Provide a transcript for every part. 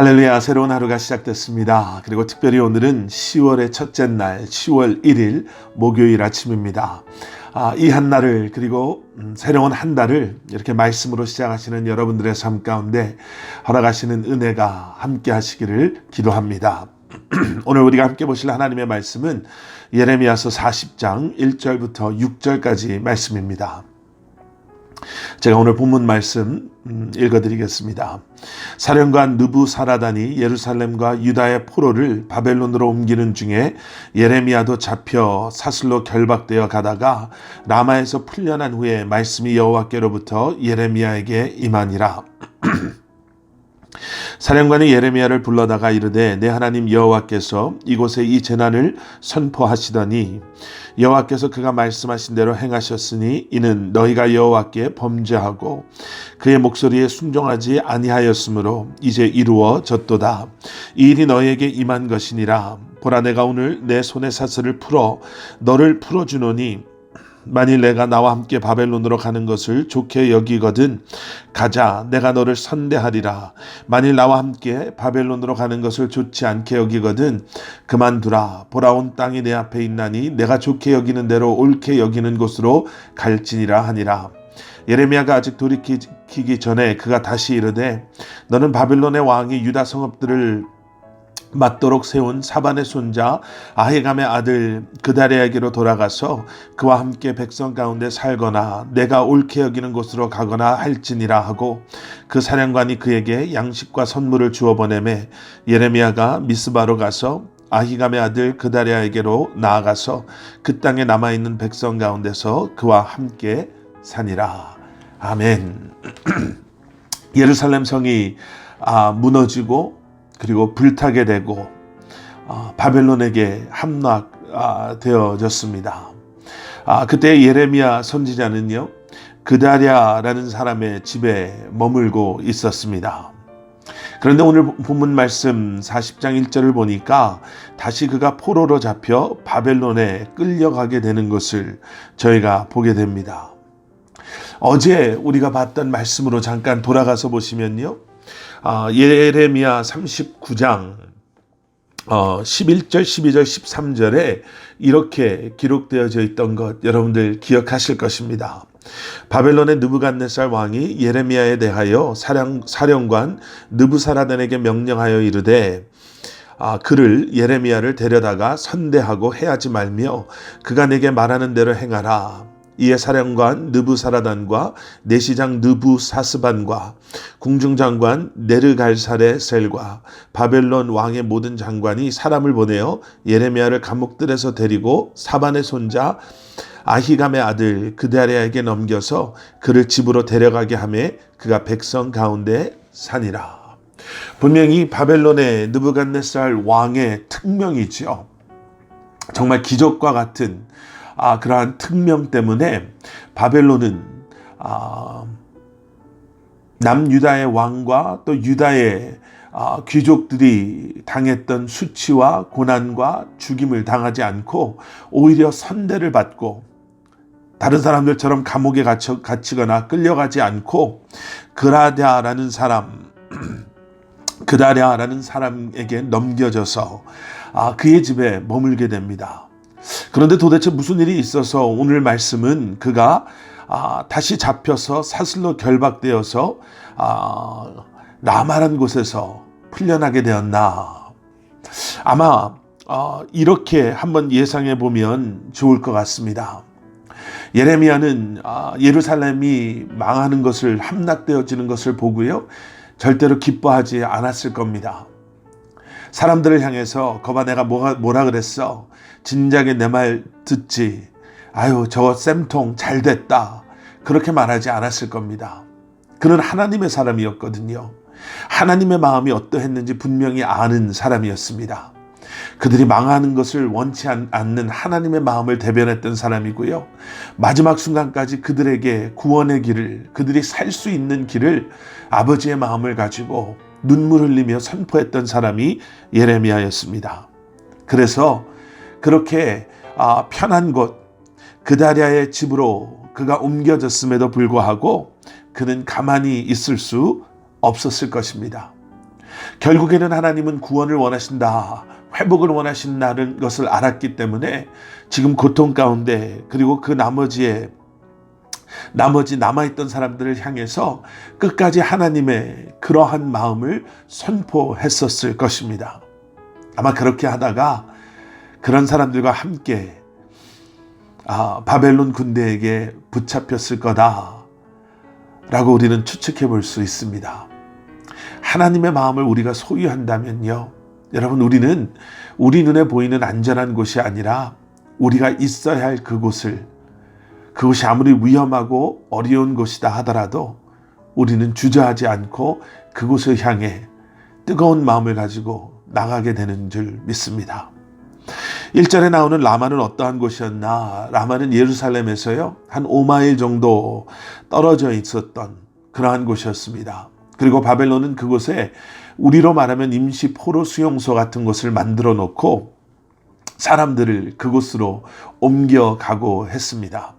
할렐루야, 새로운 하루가 시작됐습니다. 그리고 특별히 오늘은 10월의 첫째 날, 10월 1일 목요일 아침입니다. 이 한 날을 그리고 새로운 한 달을 이렇게 말씀으로 시작하시는 여러분들의 삶 가운데 허락하시는 은혜가 함께 하시기를 기도합니다. 오늘 우리가 함께 보실 하나님의 말씀은 예레미야서 40장 1절부터 6절까지 말씀입니다. 제가 오늘 본문 말씀 읽어드리겠습니다. 사령관 느부사라단이 예루살렘과 유다의 포로를 바벨론으로 옮기는 중에 예레미야도 잡혀 사슬로 결박되어 가다가 라마에서 풀려난 후에 말씀이 여호와께로부터 예레미야에게 임하니라. 사령관이 예레미야를 불러다가 이르되 내 하나님 여호와께서 이곳에 이 재난을 선포하시더니 여호와께서 그가 말씀하신 대로 행하셨으니 이는 너희가 여호와께 범죄하고 그의 목소리에 순종하지 아니하였으므로 이제 이루어졌도다. 이 일이 너희에게 임한 것이니라. 보라, 내가 오늘 내 손의 사슬을 풀어 너를 풀어주노니 만일 내가 나와 함께 바벨론으로 가는 것을 좋게 여기거든 가자, 내가 너를 선대하리라. 만일 나와 함께 바벨론으로 가는 것을 좋지 않게 여기거든 그만두라. 보라, 온 땅이 내 앞에 있나니 내가 좋게 여기는 대로 옳게 여기는 곳으로 갈지니라 하니라. 예레미야가 아직 돌이키기 전에 그가 다시 이르되 너는 바벨론의 왕이 유다 성읍들을 맞도록 세운 사반의 손자 아히감의 아들 그다리아에게로 돌아가서 그와 함께 백성 가운데 살거나 내가 옳게 여기는 곳으로 가거나 할지니라 하고 그 사령관이 그에게 양식과 선물을 주어 보내매 예레미야가 미스바로 가서 아히감의 아들 그다리아에게로 나아가서 그 땅에 남아있는 백성 가운데서 그와 함께 사니라. 아멘. 예루살렘 성이 무너지고 그리고 불타게 되고 바벨론에게 함락되어졌습니다. 그때 예레미야 선지자는요, 그다랴라는 사람의 집에 머물고 있었습니다. 그런데 오늘 본문 말씀 40장 1절을 보니까 다시 그가 포로로 잡혀 바벨론에 끌려가게 되는 것을 저희가 보게 됩니다. 어제 우리가 봤던 말씀으로 잠깐 돌아가서 보시면요, 예레미야 39장 11절, 12절, 13절에 이렇게 기록되어져 있던 것 여러분들 기억하실 것입니다. 바벨론의 느부갓네살 왕이 예레미야에 대하여 사령관 느부사라단에게 명령하여 이르되 그를 예레미야를 데려다가 선대하고 해하지 말며 그가 내게 말하는 대로 행하라. 이에 사령관 느부사라단과 내시장 느부사스반과 궁중장관 네르갈사레셀과 바벨론 왕의 모든 장관이 사람을 보내어 예레미야를 감옥들에서 데리고 사반의 손자 아히감의 아들 그다리아에게 넘겨서 그를 집으로 데려가게 하매 그가 백성 가운데 사니라. 분명히 바벨론의 느부갓네살 왕의 특명이지요. 정말 기적과 같은 그러한 특명 때문에 바벨론은 남유다의 왕과 또 유다의 귀족들이 당했던 수치와 고난과 죽임을 당하지 않고 오히려 선대를 받고 다른 사람들처럼 감옥에 갇히거나 끌려가지 않고 그다랴라는 사람에게 넘겨져서 그의 집에 머물게 됩니다. 그런데 도대체 무슨 일이 있어서 오늘 말씀은 그가 다시 잡혀서 사슬로 결박되어서 라마라는 곳에서 풀려나게 되었나? 아마 이렇게 한번 예상해 보면 좋을 것 같습니다. 예레미야는 예루살렘이 망하는 것을, 함락되어지는 것을 보고요, 절대로 기뻐하지 않았을 겁니다. 사람들을 향해서 거봐, 내가 뭐라 그랬어? 진작에 내 말 듣지. 아유, 저 쌤통 잘 됐다. 그렇게 말하지 않았을 겁니다. 그는 하나님의 사람이었거든요. 하나님의 마음이 어떠했는지 분명히 아는 사람이었습니다. 그들이 망하는 것을 원치 않는 하나님의 마음을 대변했던 사람이고요, 마지막 순간까지 그들에게 구원의 길을, 그들이 살 수 있는 길을 아버지의 마음을 가지고 눈물 흘리며 선포했던 사람이 예레미야였습니다. 그래서 그렇게 편한 곳 그다랴의 집으로 그가 옮겨졌음에도 불구하고 그는 가만히 있을 수 없었을 것입니다. 결국에는 하나님은 구원을 원하신다, 회복을 원하신다는 것을 알았기 때문에 지금 고통 가운데, 그리고 그 나머지 남아있던 사람들을 향해서 끝까지 하나님의 그러한 마음을 선포했었을 것입니다. 아마 그렇게 하다가 그런 사람들과 함께 바벨론 군대에게 붙잡혔을 거다라고 우리는 추측해 볼 수 있습니다. 하나님의 마음을 우리가 소유한다면요, 여러분, 우리는 우리 눈에 보이는 안전한 곳이 아니라 우리가 있어야 할 그곳이 아무리 위험하고 어려운 곳이다 하더라도 우리는 주저하지 않고 그곳을 향해 뜨거운 마음을 가지고 나가게 되는 줄 믿습니다. 1절에 나오는 라마는 어떠한 곳이었나? 라마는 예루살렘에서요, 한 5마일 정도 떨어져 있었던 그러한 곳이었습니다. 그리고 바벨론은 그곳에 우리로 말하면 임시 포로 수용소 같은 곳을 만들어 놓고 사람들을 그곳으로 옮겨가고 했습니다.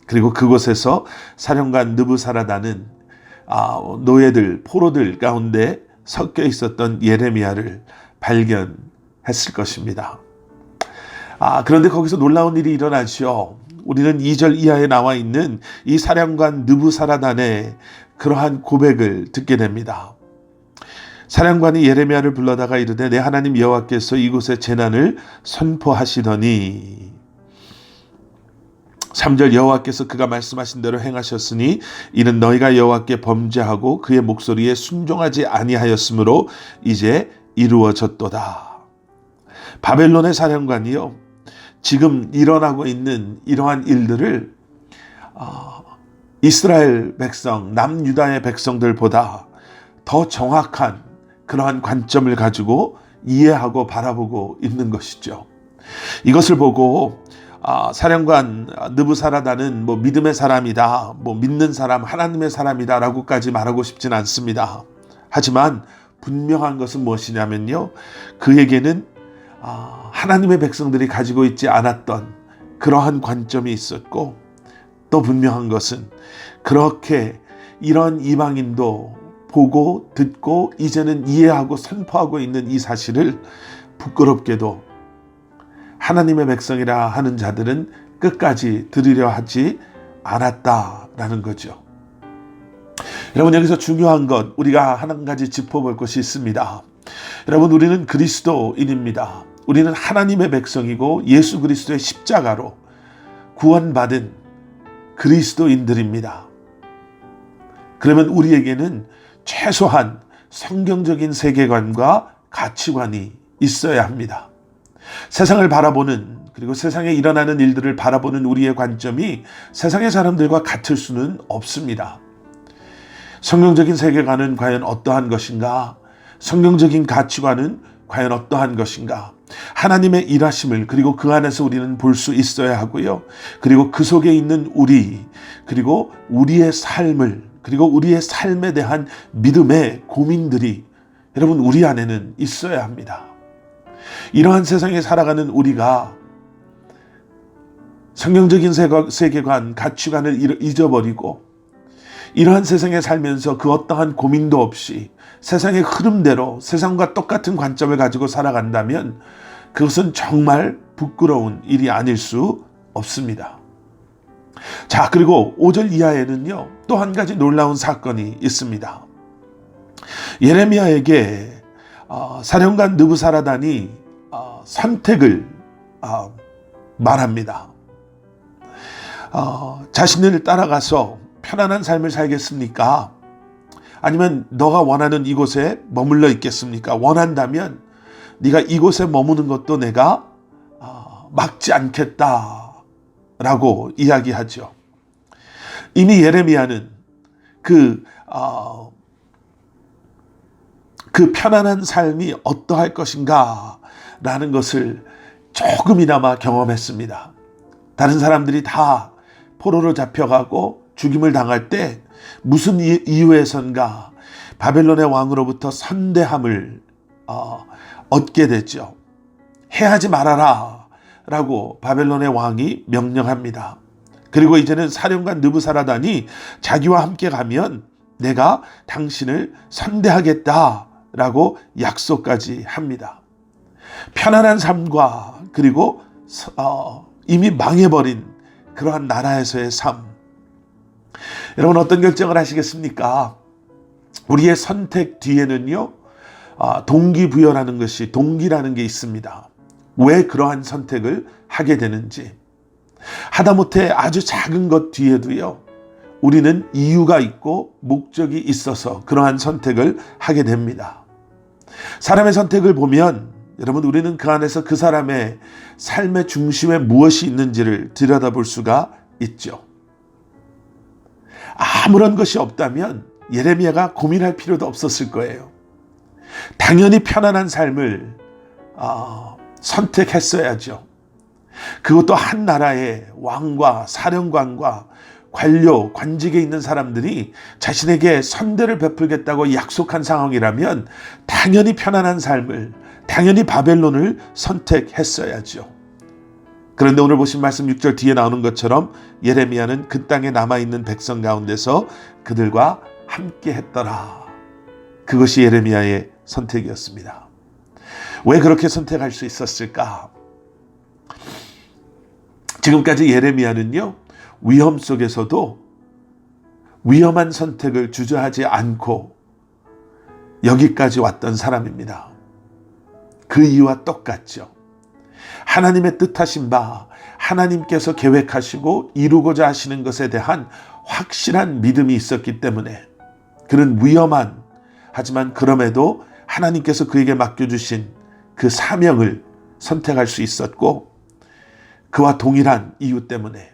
그리고 그곳에서 사령관 느부사라다는 노예들, 포로들 가운데 섞여 있었던 예레미야를 발견했을 것입니다. 그런데 거기서 놀라운 일이 일어나죠. 우리는 2절 이하에 나와 있는 이 사령관 느부사라단의 그러한 고백을 듣게 됩니다. 사령관이 예레미야를 불러다가 이르되 내 하나님 여호와께서 이곳에 재난을 선포하시더니 3절 여호와께서 그가 말씀하신 대로 행하셨으니 이는 너희가 여호와께 범죄하고 그의 목소리에 순종하지 아니하였으므로 이제 이루어졌도다. 바벨론의 사령관이요, 지금 일어나고 있는 이러한 일들을 이스라엘 백성, 남유다의 백성들보다 더 정확한 그러한 관점을 가지고 이해하고 바라보고 있는 것이죠. 이것을 보고 사령관 느부사라다는 믿음의 사람이다, 믿는 사람, 하나님의 사람이다 라고까지 말하고 싶진 않습니다. 하지만 분명한 것은 무엇이냐면요, 그에게는 하나님의 백성들이 가지고 있지 않았던 그러한 관점이 있었고, 또 분명한 것은 그렇게 이런 이방인도 보고 듣고 이제는 이해하고 선포하고 있는 이 사실을 부끄럽게도 하나님의 백성이라 하는 자들은 끝까지 들으려 하지 않았다라는 거죠. 여러분, 여기서 중요한 것, 우리가 한 가지 짚어볼 것이 있습니다. 여러분, 우리는 그리스도인입니다. 우리는 하나님의 백성이고 예수 그리스도의 십자가로 구원받은 그리스도인들입니다. 그러면 우리에게는 최소한 성경적인 세계관과 가치관이 있어야 합니다. 세상을 바라보는, 그리고 세상에 일어나는 일들을 바라보는 우리의 관점이 세상의 사람들과 같을 수는 없습니다. 성경적인 세계관은 과연 어떠한 것인가? 성경적인 가치관은 과연 어떠한 것인가? 하나님의 일하심을, 그리고 그 안에서 우리는 볼 수 있어야 하고요. 그리고 그 속에 있는 우리, 그리고 우리의 삶을, 그리고 우리의 삶에 대한 믿음의 고민들이 여러분 우리 안에는 있어야 합니다. 이러한 세상에 살아가는 우리가 성경적인 세계관, 가치관을 잊어버리고 이러한 세상에 살면서 그 어떠한 고민도 없이 세상의 흐름대로 세상과 똑같은 관점을 가지고 살아간다면 그것은 정말 부끄러운 일이 아닐 수 없습니다. 자, 그리고 5절 이하에는요, 또 한 가지 놀라운 사건이 있습니다. 예레미야에게 사령관 느부사라단이 선택을 말합니다. 자신을 따라가서 편안한 삶을 살겠습니까? 아니면 너가 원하는 이곳에 머물러 있겠습니까? 원한다면 네가 이곳에 머무는 것도 내가 막지 않겠다라고 이야기하죠. 이미 예레미야는 그 편안한 삶이 어떠할 것인가 라는 것을 조금이나마 경험했습니다. 다른 사람들이 다 포로로 잡혀가고 죽임을 당할 때 무슨 이유에선가 바벨론의 왕으로부터 선대함을 얻게 됐죠. 해하지 말아라 라고 바벨론의 왕이 명령합니다. 그리고 이제는 사령관 느부사라단이 자기와 함께 가면 내가 당신을 선대하겠다 라고 약속까지 합니다. 편안한 삶과 그리고 이미 망해버린 그러한 나라에서의 삶. 여러분 어떤 결정을 하시겠습니까? 우리의 선택 뒤에는요, 동기부여라는 것이, 동기라는 게 있습니다. 왜 그러한 선택을 하게 되는지. 하다못해 아주 작은 것 뒤에도요, 우리는 이유가 있고 목적이 있어서 그러한 선택을 하게 됩니다. 사람의 선택을 보면 여러분 우리는 그 안에서 그 사람의 삶의 중심에 무엇이 있는지를 들여다볼 수가 있죠. 아무런 것이 없다면 예레미야가 고민할 필요도 없었을 거예요. 당연히 편안한 삶을 선택했어야죠. 그것도 한 나라의 왕과 사령관과 관료, 관직에 있는 사람들이 자신에게 선대를 베풀겠다고 약속한 상황이라면 당연히 편안한 삶을, 당연히 바벨론을 선택했어야죠. 그런데 오늘 보신 말씀 6절 뒤에 나오는 것처럼 예레미야는 그 땅에 남아있는 백성 가운데서 그들과 함께 했더라. 그것이 예레미야의 선택이었습니다. 왜 그렇게 선택할 수 있었을까? 지금까지 예레미야는요, 위험 속에서도 위험한 선택을 주저하지 않고 여기까지 왔던 사람입니다. 그 이유와 똑같죠. 하나님의 뜻하신 바, 하나님께서 계획하시고 이루고자 하시는 것에 대한 확실한 믿음이 있었기 때문에 그는 위험한, 하지만 그럼에도 하나님께서 그에게 맡겨주신 그 사명을 선택할 수 있었고, 그와 동일한 이유 때문에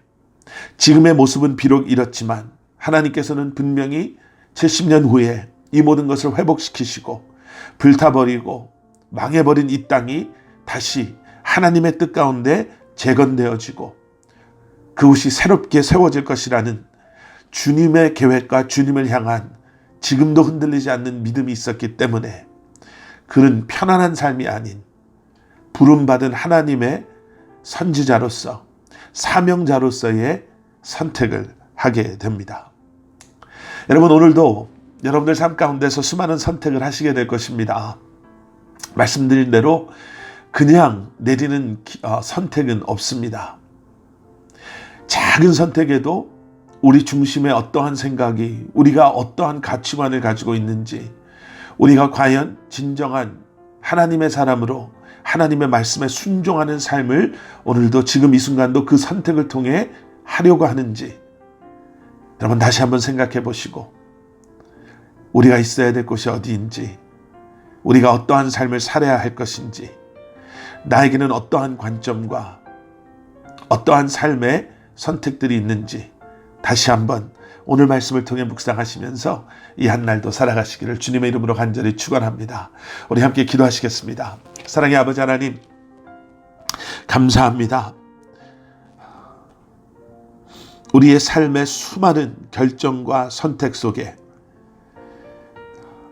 지금의 모습은 비록 이렇지만 하나님께서는 분명히 70년 후에 이 모든 것을 회복시키시고 불타버리고 망해버린 이 땅이 다시 하나님의 뜻 가운데 재건되어지고 그곳이 새롭게 세워질 것이라는 주님의 계획과 주님을 향한 지금도 흔들리지 않는 믿음이 있었기 때문에 그는 편안한 삶이 아닌 부름받은 하나님의 선지자로서, 사명자로서의 선택을 하게 됩니다. 여러분 오늘도 여러분들 삶 가운데서 수많은 선택을 하시게 될 것입니다. 말씀드린 대로 그냥 내리는 선택은 없습니다. 작은 선택에도 우리 중심에 어떠한 생각이, 우리가 어떠한 가치관을 가지고 있는지, 우리가 과연 진정한 하나님의 사람으로 하나님의 말씀에 순종하는 삶을 오늘도 지금 이 순간도 그 선택을 통해 하려고 하는지 여러분 다시 한번 생각해 보시고, 우리가 있어야 될 곳이 어디인지, 우리가 어떠한 삶을 살아야 할 것인지, 나에게는 어떠한 관점과 어떠한 삶의 선택들이 있는지 다시 한번 오늘 말씀을 통해 묵상하시면서 이 한날도 살아가시기를 주님의 이름으로 간절히 축원합니다. 우리 함께 기도하시겠습니다. 사랑의 아버지 하나님, 감사합니다. 우리의 삶의 수많은 결정과 선택 속에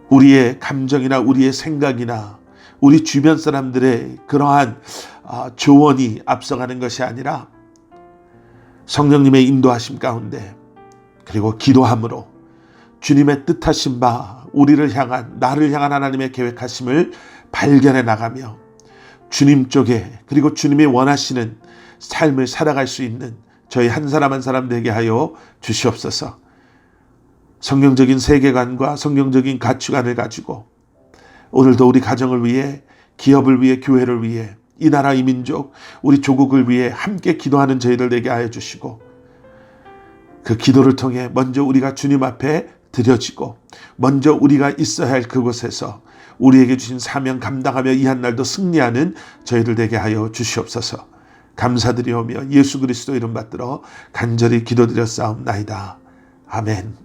우리의 감정이나 우리의 생각이나 우리 주변 사람들의 그러한 조언이 앞서가는 것이 아니라 성령님의 인도하심 가운데, 그리고 기도함으로 주님의 뜻하신 바, 우리를 향한, 나를 향한 하나님의 계획하심을 발견해 나가며 주님 쪽에, 그리고 주님이 원하시는 삶을 살아갈 수 있는 저희 한 사람 한 사람 되게 하여 주시옵소서. 성경적인 세계관과 성경적인 가치관을 가지고 오늘도 우리 가정을 위해, 기업을 위해, 교회를 위해, 이 나라, 이 민족, 우리 조국을 위해 함께 기도하는 저희들 되게 하여 주시고, 그 기도를 통해 먼저 우리가 주님 앞에 드려지고 먼저 우리가 있어야 할 그곳에서 우리에게 주신 사명 감당하며 이 한날도 승리하는 저희들 되게 하여 주시옵소서. 감사드리오며 예수 그리스도 이름 받들어 간절히 기도드렸사옵나이다. 아멘.